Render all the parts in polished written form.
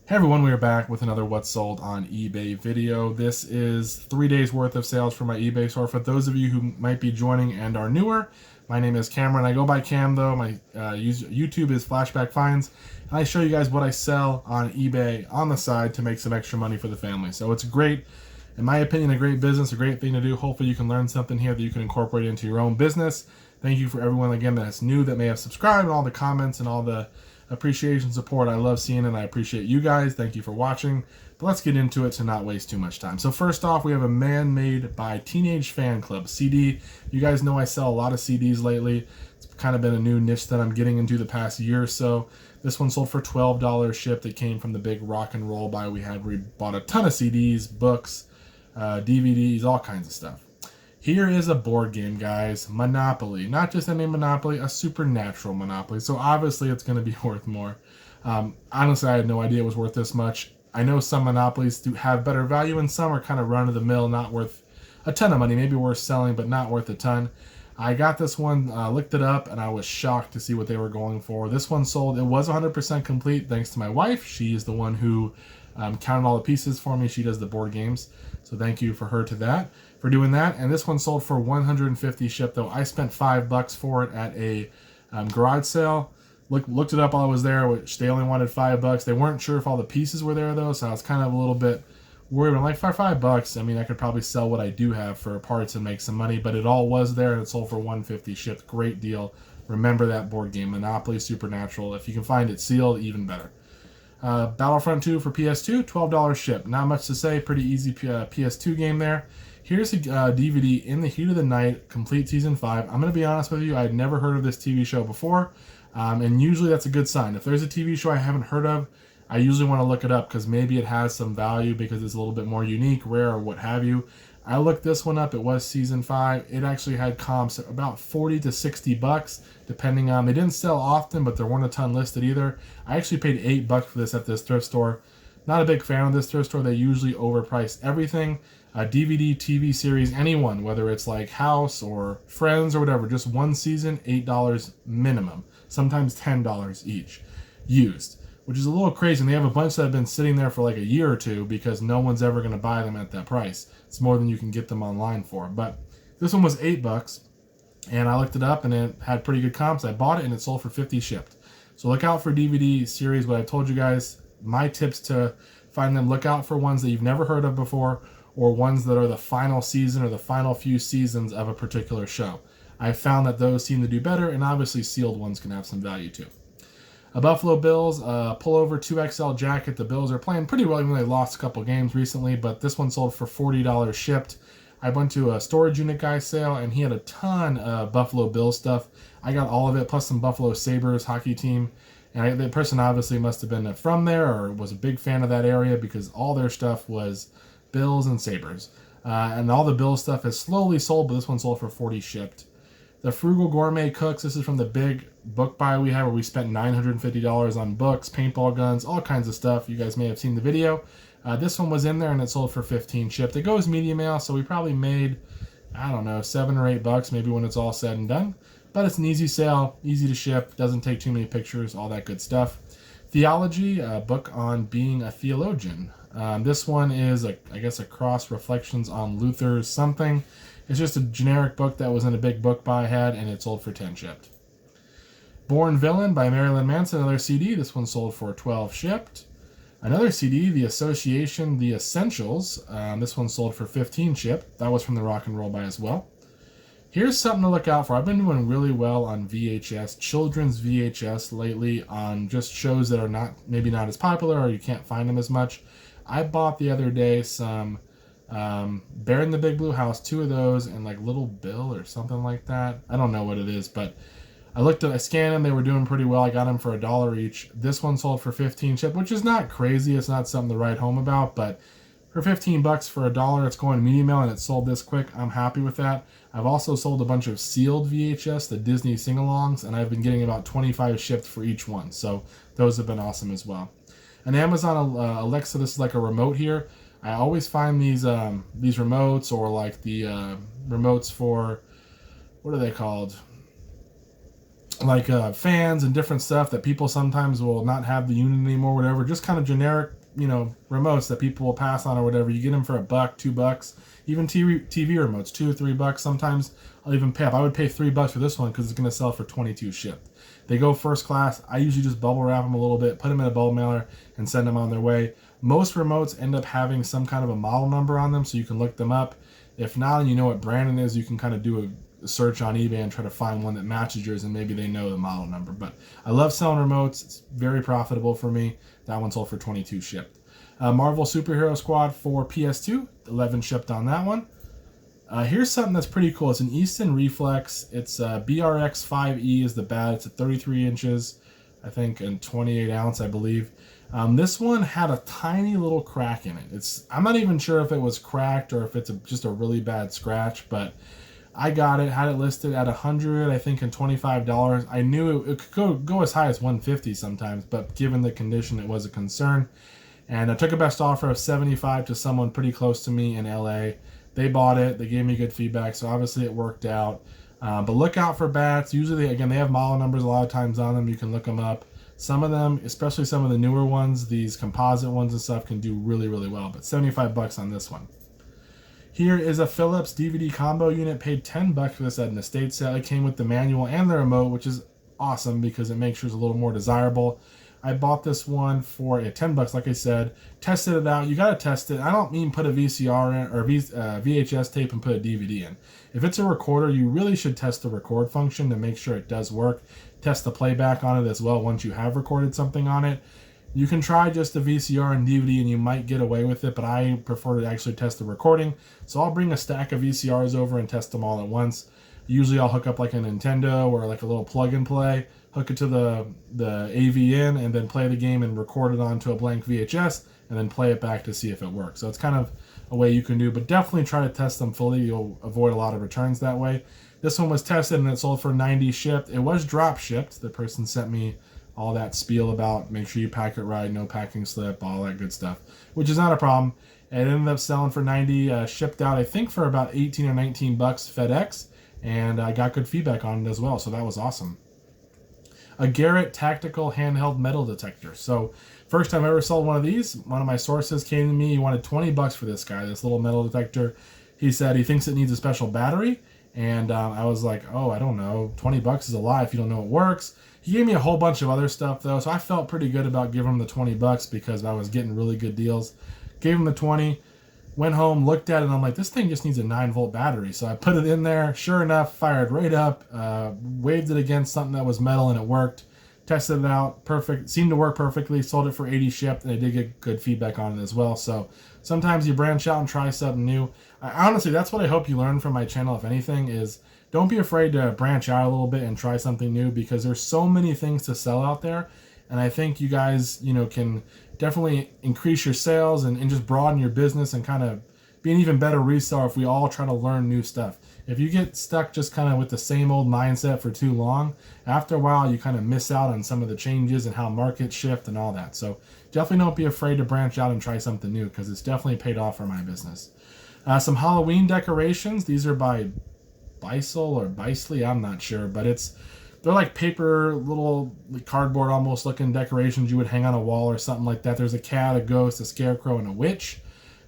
Hey everyone, we are back with another What's Sold on eBay video. This is 3 days worth of sales for my eBay store. For those of you who might be joining and are newer, my name is Cameron. I go by Cam though. My YouTube is Flashback Finds. And I show you guys what I sell on eBay on the side to make some extra money for the family. So it's great, in my opinion, a great business, a great thing to do. Hopefully you can learn something here that you can incorporate into your own business. Thank you for everyone again that's new that may have subscribed, and all the comments and all the appreciation, support. I love seeing it, and I appreciate you guys. Thank you for watching. But let's get into it to not waste too much time. So first off, we have a Man Made by Teenage Fan Club CD. You guys know I sell a lot of CDs lately. It's kind of been a new niche that I'm getting into the past year or so. This one sold for $12 shipped. It came from the big rock and roll buy we had. We bought a ton of CDs, books, DVDs, all kinds of stuff. Here is a board game, guys. Monopoly. Not just any Monopoly, a supernatural Monopoly. So obviously it's going to be worth more. Honestly, I had no idea it was worth this much. I know some Monopolies do have better value, and some are kind of run-of-the-mill, not worth a ton of money. Maybe worth selling, but not worth a ton. I got this one, looked it up, and I was shocked to see what they were going for. This one sold. It was 100% complete thanks to my wife. She is the one who counted all the pieces for me. She does the board games. So thank you for her to that, for doing that. And this one sold for 150 shipped, though. I spent $5 for it at a garage sale. Looked it up while I was there, which they only wanted $5. They weren't sure if all the pieces were there, though, so I was kind of a little bit worried. I'm like, for $5, I mean, I could probably sell what I do have for parts and make some money, but it all was there, and it sold for 150 shipped. Great deal. Remember that board game, Monopoly Supernatural. If you can find it sealed, even better. Battlefront 2 for PS2, $12 shipped. Not much to say, pretty easy PS2 game there. Here's a DVD, In the Heat of the Night, Complete Season 5. I'm going to be honest with you, I had never heard of this TV show before, and usually that's a good sign. If there's a TV show I haven't heard of, I usually want to look it up because maybe it has some value because it's a little bit more unique, rare, or what have you. I looked this one up. It was season 5. It actually had comps at about 40 to 60 bucks, depending on. They didn't sell often, but there weren't a ton listed either. I actually paid $8 for this at this thrift store. Not a big fan of this thrift store. They usually overprice everything. DVD, TV series, anyone, whether it's like House or Friends or whatever, just one season, $8 minimum. Sometimes $10 each, used, which is a little crazy. And they have a bunch that have been sitting there for like a year or two because no one's ever going to buy them at that price. It's more than you can get them online for. But this one was $8, and I looked it up, and it had pretty good comps. I bought it, and it sold for 50 shipped. So look out for DVD series. What I told you guys, my tips to find them: look out for ones that you've never heard of before, or ones that are the final season or the final few seasons of a particular show. I found that those seem to do better, and obviously sealed ones can have some value too. A Buffalo Bills pullover 2XL jacket. The Bills are playing pretty well, even though they lost a couple games recently, but this one sold for $40 shipped. I went to a storage unit guy sale, and he had a ton of Buffalo Bills stuff. I got all of it, plus some Buffalo Sabres hockey team. And the person obviously must have been from there or was a big fan of that area because all their stuff was Bills and Sabres. And all the Bills stuff has slowly sold, but this one sold for 40 shipped. The Frugal Gourmet Cooks. This is from the big book buy we had where we spent $950 on books, paintball guns, all kinds of stuff. You guys may have seen the video. This one was in there, and it sold for 15 shipped. It goes medium mail, so we probably made, I don't know, $7 or $8 maybe when it's all said and done. But it's an easy sale, easy to ship, doesn't take too many pictures, all that good stuff. Theology, a book on being a theologian. This one is, I guess, a cross reflections on Luther's something. It's just a generic book that was in a big book buy I had, and it sold for 10 shipped. Born Villain by Marilyn Manson, another CD. This one sold for 12 shipped. Another CD, The Association, The Essentials. This one sold for 15 shipped. That was from the rock and roll buy as well. Here's something to look out for. I've been doing really well on VHS, children's VHS lately, on just shows that are maybe not as popular or you can't find them as much. I bought the other day some Bear in the Big Blue House, 2 of those, and like Little Bill or something like that. I don't know what it is, but I scanned them. They were doing pretty well. I got them for $1 each. This one sold for 15 shipped, which is not crazy. It's not something to write home about, but for 15 bucks for $1, it's going medium mail, and it sold this quick. I'm happy with that. I've also sold a bunch of sealed VHS, the Disney sing-alongs, and I've been getting about 25 shipped for each one. So those have been awesome as well. An Amazon Alexa, this is like a remote here. I always find these remotes, or like the remotes for, what are they called? like fans and different stuff that people sometimes will not have the unit anymore, whatever. Just kind of generic, remotes that people will pass on or whatever. You get them for $1, $2, even TV remotes, $2 or $3. Sometimes I'll even pay up. I would pay $3 for this one because it's going to sell for 22 shipped. They go first class. I usually just bubble wrap them a little bit, put them in a bulk mailer, and send them on their way. Most remotes end up having some kind of a model number on them, so you can look them up. If not, and you know what brand it is, you can kind of do a search on eBay and try to find one that matches yours, and maybe they know the model number. But I love selling remotes. It's very profitable for me. That one sold for 22 shipped. Marvel Superhero Squad for PS2, 11 shipped on that one. Here's something that's pretty cool. It's an Easton Reflex. It's BRX 5E is the bat. It's at 33 inches, I think, and 28 ounce, I believe. This one had a tiny little crack in it. I'm not even sure if it was cracked or if it's just a really bad scratch, but I got it, had it listed at $100, I think, and $25. I knew it could go as high as $150 sometimes, but given the condition, it was a concern. And I took a best offer of $75 to someone pretty close to me in LA. They bought it. They gave me good feedback, so obviously it worked out. But look out for bats. Usually, again, they have model numbers a lot of times on them. You can look them up. Some of them, especially some of the newer ones, these composite ones and stuff, can do really, really well. But $75 on this one. Here is a Philips DVD combo unit. Paid $10 for this at an estate sale. It came with the manual and the remote, which is awesome because it makes yours a little more desirable. I bought this one for $10, like I said. Tested it out. You got to test it. I don't mean put a VCR in or VHS tape and put a DVD in. If it's a recorder, you really should test the record function to make sure it does work. Test the playback on it as well once you have recorded something on it. You can try just the VCR and DVD and you might get away with it, but I prefer to actually test the recording. So I'll bring a stack of VCRs over and test them all at once. Usually I'll hook up like a Nintendo or like a little plug and play, hook it to the AV in, and then play the game and record it onto a blank VHS, and then play it back to see if it works. So it's kind of a way you can do, but definitely try to test them fully. You'll avoid a lot of returns that way. This one was tested and it sold for $90 shipped. It was drop shipped. The person sent me all that spiel about make sure you pack it right, no packing slip, all that good stuff, which is not a problem. It ended up selling for $90, shipped out, I think, for about $18 or $19 FedEx, and I got good feedback on it as well, so that was awesome. A Garrett tactical handheld metal detector. So first time I ever sold one of these, one of my sources came to me. He wanted $20 for this guy, this little metal detector. He said he thinks it needs a special battery, and I was like, oh, I don't know, $20 is a lot if you don't know it works. He gave me a whole bunch of other stuff though, so I felt pretty good about giving him the $20 because I was getting really good deals. Gave him the 20. Went home, looked at it, and I'm like, this thing just needs a 9-volt battery. So I put it in there. Sure enough, fired right up, waved it against something that was metal, and it worked. Tested it out, perfect. Seemed to work perfectly. Sold it for $80 shipped, and I did get good feedback on it as well. So sometimes you branch out and try something new. Honestly, that's what I hope you learn from my channel, if anything, is don't be afraid to branch out a little bit and try something new because there's so many things to sell out there. And I think you guys, can definitely increase your sales and just broaden your business and kind of be an even better reseller if we all try to learn new stuff. If you get stuck just kind of with the same old mindset for too long, after a while you kind of miss out on some of the changes and how markets shift and all that. So definitely don't be afraid to branch out and try something new because it's definitely paid off for my business. Some Halloween decorations. These are by Beisel or Beisley, I'm not sure, but they're like paper, little cardboard almost looking decorations you would hang on a wall or something like that. There's a cat, a ghost, a scarecrow, and a witch.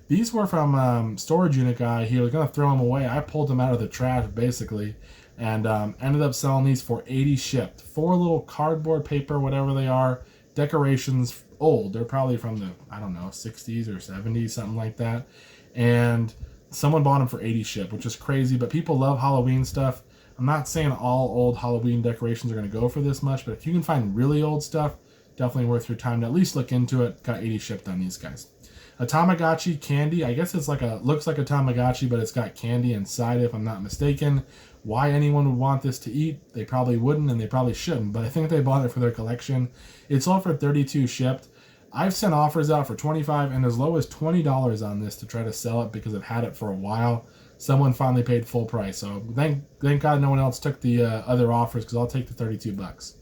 These were from storage unit guy. He was going to throw them away. I pulled them out of the trash basically and ended up selling these for $80 shipped. 4 little cardboard paper, whatever they are, decorations, old. They're probably from the, 60s or 70s, something like that. And someone bought them for $80 shipped, which is crazy, but people love Halloween stuff. I'm not saying all old Halloween decorations are going to go for this much, but if you can find really old stuff, definitely worth your time to at least look into it. Got $80 shipped on these guys. A Tamagotchi candy. I guess it's looks like a Tamagotchi, but it's got candy inside, if I'm not mistaken. Why anyone would want this to eat, they probably wouldn't, and they probably shouldn't, but I think they bought it for their collection. It's sold for $32 shipped. I've sent offers out for $25 and as low as $20 on this to try to sell it because I've had it for a while. Someone finally paid full price, so thank God no one else took the other offers because I'll take the $32.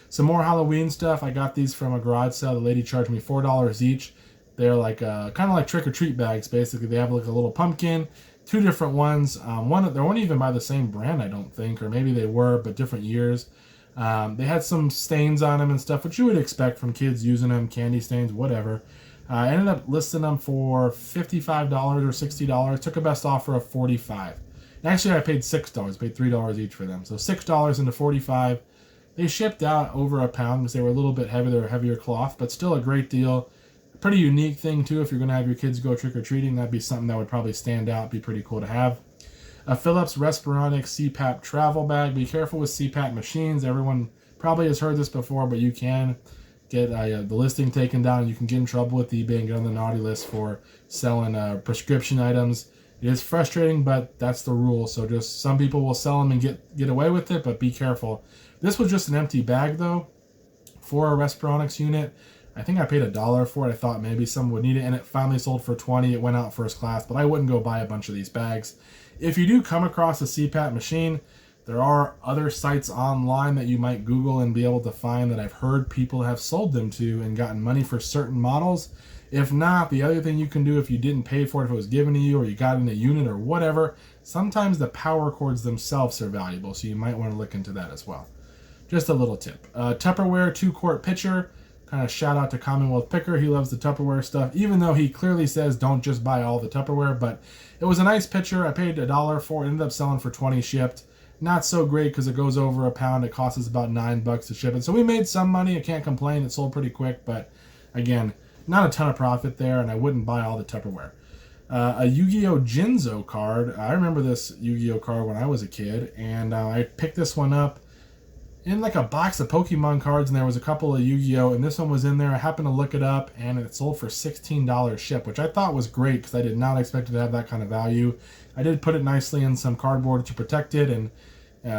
Some more Halloween stuff. I got these from a garage sale. The lady charged me $4 each. They're like kind of like trick-or-treat bags, basically. They have like a little pumpkin, 2 different ones. They weren't even by the same brand, I don't think, or maybe they were, but different years. They had some stains on them and stuff, which you would expect from kids using them, candy stains, whatever. I ended up listing them for $55 or $60. Took a best offer of $45. Actually, I paid $6. Paid $3 each for them. So $6 into $45. They shipped out over a pound because they were a little bit heavy. They were heavier cloth, but still a great deal. A pretty unique thing, too. If you're going to have your kids go trick-or-treating, that'd be something that would probably stand out. Be pretty cool to have. A Philips Respironics CPAP travel bag. Be careful with CPAP machines. Everyone probably has heard this before, but you can get the listing taken down, and you can get in trouble with eBay and get on the naughty list for selling prescription items. It is frustrating, but that's the rule. So just some people will sell them and get away with it, but be careful. This was just an empty bag, though, for a Respironics unit. I think I paid $1 for it. I thought maybe someone would need it, and it finally sold for $20. It went out first class, but I wouldn't go buy a bunch of these bags. If you do come across a CPAP machine, there are other sites online that you might Google and be able to find that I've heard people have sold them to and gotten money for certain models. If not, the other thing you can do if you didn't pay for it, if it was given to you or you got in a unit or whatever, sometimes the power cords themselves are valuable, so you might want to look into that as well. Just a little tip. Tupperware 2-quart pitcher. Kind of shout out to Commonwealth Picker. He loves the Tupperware stuff, even though he clearly says don't just buy all the Tupperware. But it was a nice pitcher. I paid $1 for it. Ended up selling for $20 shipped. Not so great because it goes over a pound. It costs us about $9 to ship it. So we made some money. I can't complain. It sold pretty quick. But again, not a ton of profit there, and I wouldn't buy all the Tupperware. A Yu-Gi-Oh! Jinzo card. I remember this Yu-Gi-Oh! Card when I was a kid, and I picked this one up in like a box of Pokemon cards, and there was a couple of Yu-Gi-Oh! And this one was in there. I happened to look it up, and it sold for $16 ship, which I thought was great because I did not expect it to have that kind of value. I did put it nicely in some cardboard to protect it and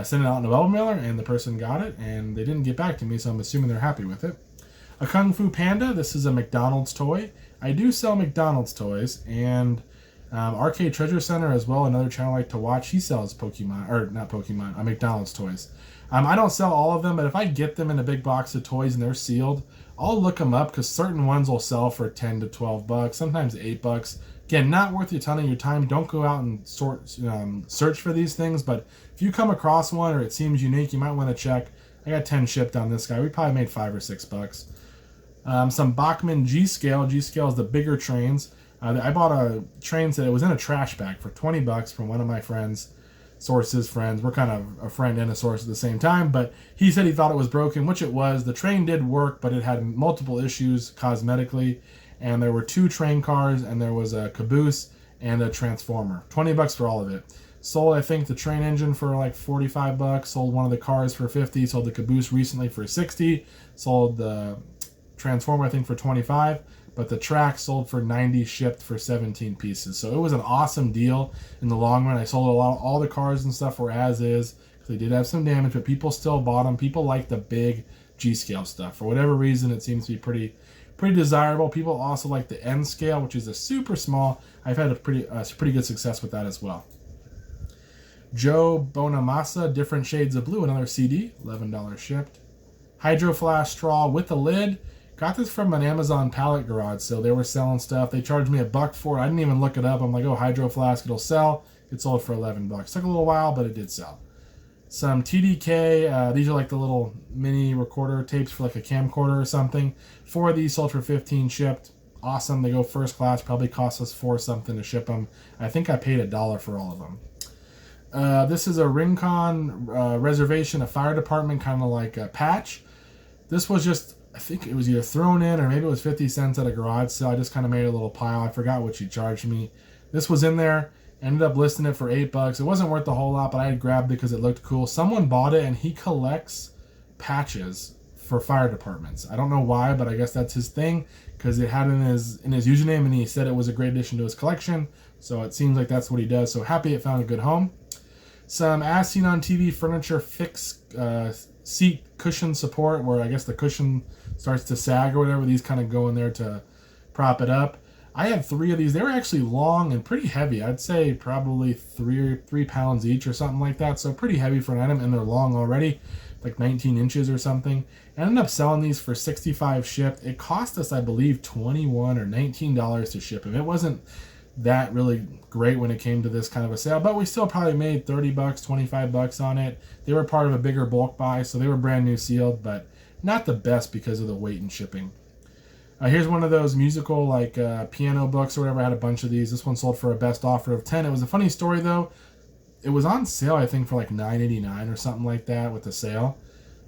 send it out in a web mailer, and the person got it, and they didn't get back to me, so I'm assuming they're happy with it. A Kung Fu Panda. This is a McDonald's toy. I do sell McDonald's toys, and Arcade Treasure Center as well, another channel I like to watch. He sells McDonald's toys. I don't sell all of them, but if I get them in a big box of toys and they're sealed, I'll look them up because certain ones will sell for $10 to $12, sometimes $8. Again, not worth a ton of your time. Don't go out and search for these things, but if you come across one or it seems unique, you might want to check. I got 10 shipped on this guy. We probably made $5 or $6. Some Bachmann G-Scale. G-Scale is the bigger trains. I bought a train set. It was in a trash bag for $20 from one of my friends. Friends. We're kind of a friend and a source at the same time, but he said he thought it was broken, which it was. The train did work, but it had multiple issues cosmetically, and there were 2 train cars, and there was a caboose and a transformer. $20 for all of it. Sold, I think, the train engine for like $45. Sold one of the cars for $50. Sold the caboose recently for $60. Sold the transformer, I think, for $25. But the track sold for $90, shipped for 17 pieces. So it was an awesome deal in the long run. I sold all the cars and stuff were as is. They did have some damage, but people still bought them. People like the big G-scale stuff. For whatever reason, it seems to be pretty desirable. People also like the N scale, which is a super small. I've had a pretty good success with that as well. Joe Bonamassa, Different Shades of Blue, another CD, $11 shipped. Hydro Flask straw with a lid. Got this from an Amazon pallet garage, so they were selling stuff. They charged me $1 for it. I didn't even look it up. I'm like, oh, Hydro Flask, it'll sell. It sold for $11. Took a little while, but it did sell. Some TDK. These are like the little mini recorder tapes for like a camcorder or something. 4 of these sold for $15, shipped. Awesome. They go first class. Probably cost us $4 something to ship them. I think I paid $1 for all of them. This is a Rincon reservation, a fire department, kind of like a patch. This was just, I think it was either thrown in or maybe it was 50 cents at a garage sale. I just kind of made a little pile. I forgot what she charged me. This was in there. Ended up listing it for $8. It wasn't worth a whole lot, but I had grabbed it because it looked cool. Someone bought it, and he collects patches for fire departments. I don't know why, but I guess that's his thing because it had in his username, and he said it was a great addition to his collection. So it seems like that's what he does. So happy it found a good home. Some As Seen on TV furniture fixed seat cushion support, where I guess the cushion starts to sag or whatever. These kind of go in there to prop it up. I had 3 of these. They were actually long and pretty heavy. I'd say probably 3 pounds each or something like that. So pretty heavy for an item, and they're long already, like 19 inches or something. I ended up selling these for $65 shipped. It cost us, I believe, $21 or $19 to ship them. It wasn't that really great when it came to this kind of a sale, but we still probably made $30, $25 on it. They were part of a bigger bulk buy, so they were brand new sealed, but not the best because of the weight and shipping. Here's one of those musical like piano books or whatever. I had a bunch of these. This one sold for a best offer of 10. It was a funny story though. It was on sale, I think, for like $9.89 or something like that with the sale.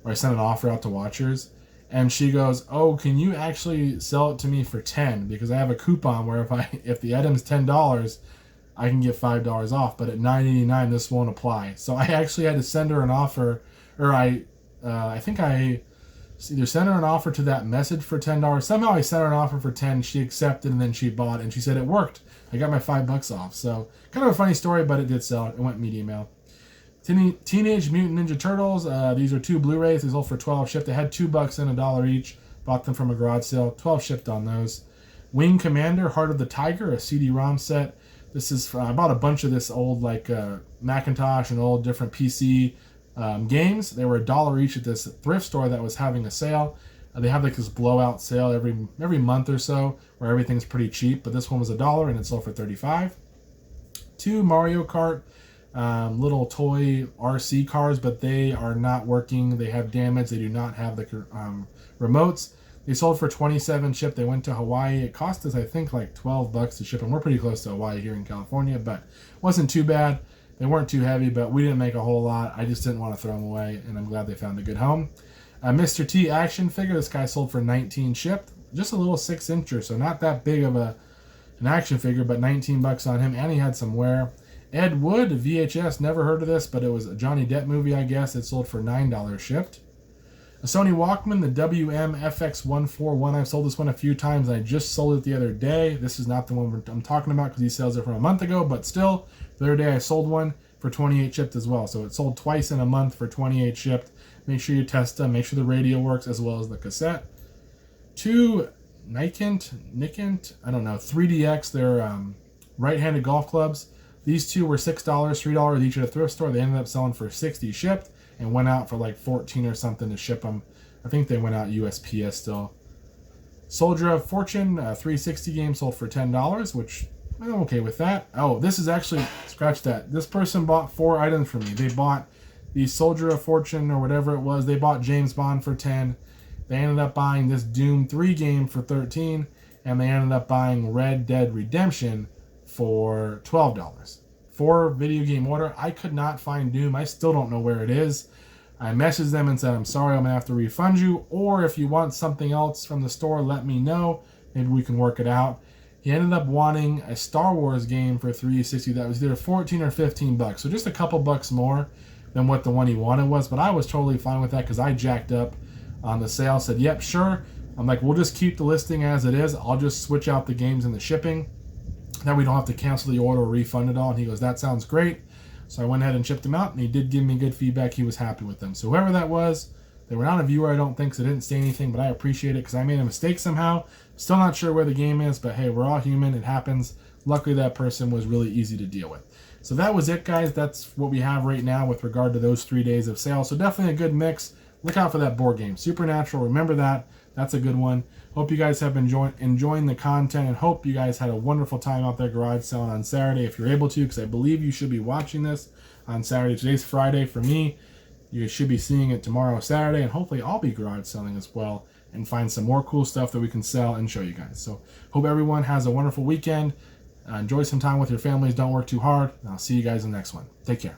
Or I sent an offer out to watchers, and she goes, "Oh, can you actually sell it to me for 10? Because I have a coupon where if the item's $10, I can get $5 off. But at $9.89, this won't apply." So I actually had to send her an offer, or I think I either sent her an offer to that message for $10. Somehow I sent her an offer for 10. She accepted, and then she bought, and she said it worked. I got my $5 off. So kind of a funny story, but it did sell. It went medium mail. Teenage Mutant Ninja Turtles. These are 2 Blu-rays. They sold for $12 shipped. They had $2 and $1 each. Bought them from a garage sale. $12 shipped on those. Wing Commander, Heart of the Tiger, a CD-ROM set. This is I bought a bunch of this old like Macintosh and old different PC games. They were $1 each at this thrift store that was having a sale. They have like this blowout sale every month or so where everything's pretty cheap, but this one was $1 and it sold for $35. 2 Mario Kart little toy RC cars, but they are not working. They have damage. They do not have the remotes. They sold for $27 shipped. They went to Hawaii. It cost us, I think, like $12 to ship them. We're pretty close to Hawaii here in California, but wasn't too bad. They weren't too heavy, but we didn't make a whole lot. I just didn't want to throw them away, and I'm glad they found a good home. Mr. T action figure. This guy sold for $19 shipped. Just a little 6-incher, so not that big of an action figure, but $19 on him, and he had some wear. Ed Wood, VHS, never heard of this, but it was a Johnny Depp movie, I guess. It sold for $9 shipped. A Sony Walkman, the WM-FX141. I've sold this one a few times. I just sold it the other day. This is not the one I'm talking about because these sales are from a month ago, but still, the other day I sold one for $28 shipped as well. So it sold twice in a month for $28 shipped. Make sure you test them. Make sure the radio works as well as the cassette. 2 Nikent, I don't know, 3DX. They're right-handed golf clubs. These 2 were $6, $3 each at a thrift store. They ended up selling for $60 shipped and went out for like $14 or something to ship them. I think they went out USPS still. Soldier of Fortune, 360 game, sold for $10, which I'm okay with that. Oh, this is actually, scratch that. This person bought 4 items from me. They bought the Soldier of Fortune or whatever it was. They bought James Bond for $10. They ended up buying this Doom 3 game for $13. And they ended up buying Red Dead Redemption for $12. 4 video game order. I could not find Doom. I still don't know where it is. I messaged them and said, I'm sorry, I'm going to have to refund you. Or if you want something else from the store, let me know. Maybe we can work it out. He ended up wanting a Star Wars game for $360 that was either $14 or $15. So just a couple bucks more than what the one he wanted was. But I was totally fine with that because I jacked up on the sale. Said, yep, sure. I'm like, we'll just keep the listing as it is. I'll just switch out the games and the shipping. That we don't have to cancel the order or refund it all. And he goes, that sounds great. So I went ahead and shipped them out, and he did give me good feedback. He was happy with them. So whoever that was, they were not a viewer, I don't think, so they didn't say anything, but I appreciate it because I made a mistake somehow. Still not sure where the game is, but hey, we're all human. It happens. Luckily, that person was really easy to deal with. So that was it, guys. That's what we have right now with regard to those 3 days of sale. So definitely a good mix. Look out for that board game. Supernatural, remember that. That's a good one. Hope you guys have been enjoying the content, and hope you guys had a wonderful time out there garage selling on Saturday if you're able to, because I believe you should be watching this on Saturday. Today's Friday for me. You should be seeing it tomorrow, Saturday, and hopefully I'll be garage selling as well and find some more cool stuff that we can sell and show you guys. So hope everyone has a wonderful weekend. Enjoy some time with your families. Don't work too hard. And I'll see you guys in the next one. Take care.